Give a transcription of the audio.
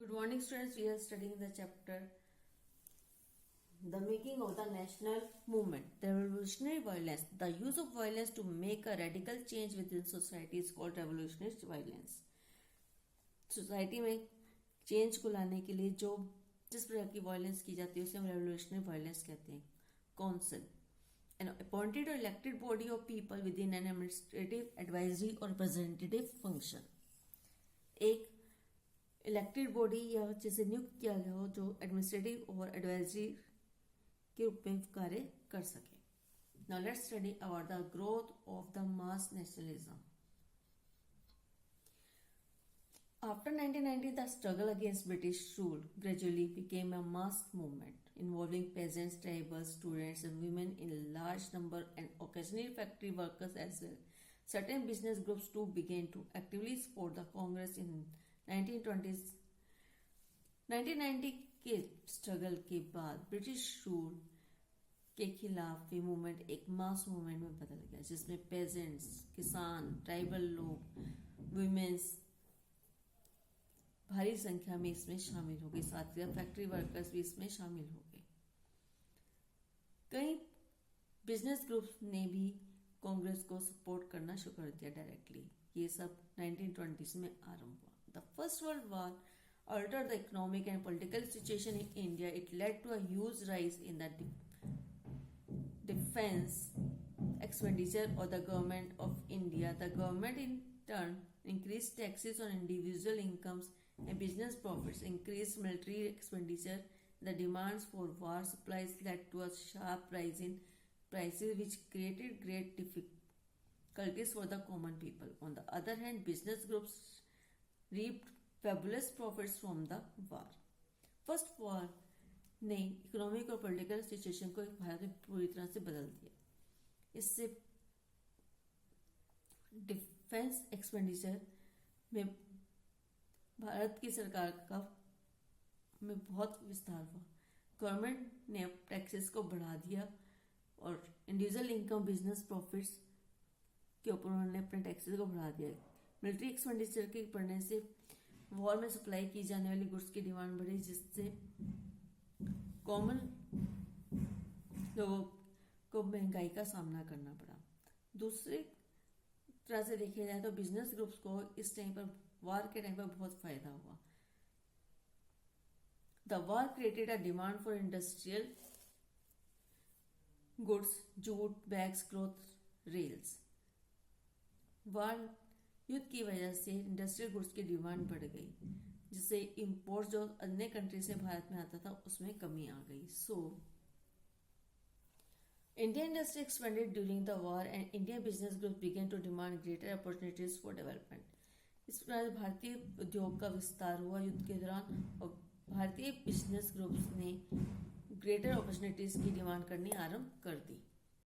Good morning, students. We are studying the chapter The Making of the National Movement, the Revolutionary Violence. The use of violence to make a radical change within society is called revolutionary violence. Society में change को लाने के लिए जो जिस प्रकार की violence की जाती है उसे हम रेवोल्यूशनरी वायलेंस कहते हैं. Council, an appointed or elected body of people within an administrative, advisory or representative function. एक इलेक्टेड बॉडी या जिसे नियुक्त किया गया हो जो एडमिनिस्ट्रेटिव और एडवाइजरी के रूप में कार्य कर सके. Now let's study about the growth of the mass nationalism. After 1990, the struggle against British rule gradually became a mass movement involving peasants, tribals, students, and women in large number, and occasionally factory workers as well. Certain business groups too began to actively support the Congress in 1920s. 1990 के struggle के बाद British rule के खिलाफ ये movement एक mass movement में बदल गया, जिसमें पेजेंट्स, किसान, ट्राइबल लोग, वुमेन्स भारी संख्या में इसमें शामिल हो गए. साथ ही फैक्ट्री वर्कर्स भी इसमें शामिल हो गए. कई बिजनेस ग्रुप्स ने भी कांग्रेस को सपोर्ट करना शुरू कर दिया डायरेक्टली. ये सब 1920s में आरंभ हुआ. The first world war altered the economic and political situation in India. It led to a huge rise in the defense expenditure of the government of India. The government in turn increased taxes on individual incomes and business profits, increased military expenditure. The demands for war supplies led to a sharp rise in prices, which created great difficulties for the common people. On the other hand, business groups reaped fabulous profits from the war. First war ने economic और political situation को भारत में पूरी तरह से बदल दिया. इससे डिफेंस एक्सपेंडिचर में भारत की सरकार का में बहुत विस्तार हुआ. गवर्नमेंट ने अब टैक्सेस को बढ़ा दिया और इंडिविजुअल इनकम, बिजनेस प्रॉफिट्स के ऊपर उन्होंने अपने टैक्सेस को बढ़ा दिया. मिलिट्री एक्सपेंडिचर के बढ़ने से वॉर में सप्लाई की जाने वाली गुड्स की डिमांड बढ़ी, जिससे कॉमन लोगों को महंगाई का सामना करना पड़ा. दूसरी तरह से देखा जाए तो बिजनेस ग्रुप्स को इस टाइम पर, वॉर के टाइम पर बहुत फायदा हुआ. The war created a demand for industrial goods, jute, bags, cloth, rails. War युद्ध की वजह से इंडस्ट्रियल गुड्स की डिमांड बढ़ गई, जिससे इंपोर्ट जो अन्य कंट्री से भारत में आता था उसमें कमी आ गई. So Indian industry expanded during the war and Indian business group began to demand greater opportunities for development. इस प्रकार भारतीय उद्योग का विस्तार हुआ युद्ध के दौरान और भारतीय बिजनेस ग्रुप्स ने ग्रेटर अपॉर्चुनिटीज की डिमांड करनी आरंभ कर दी.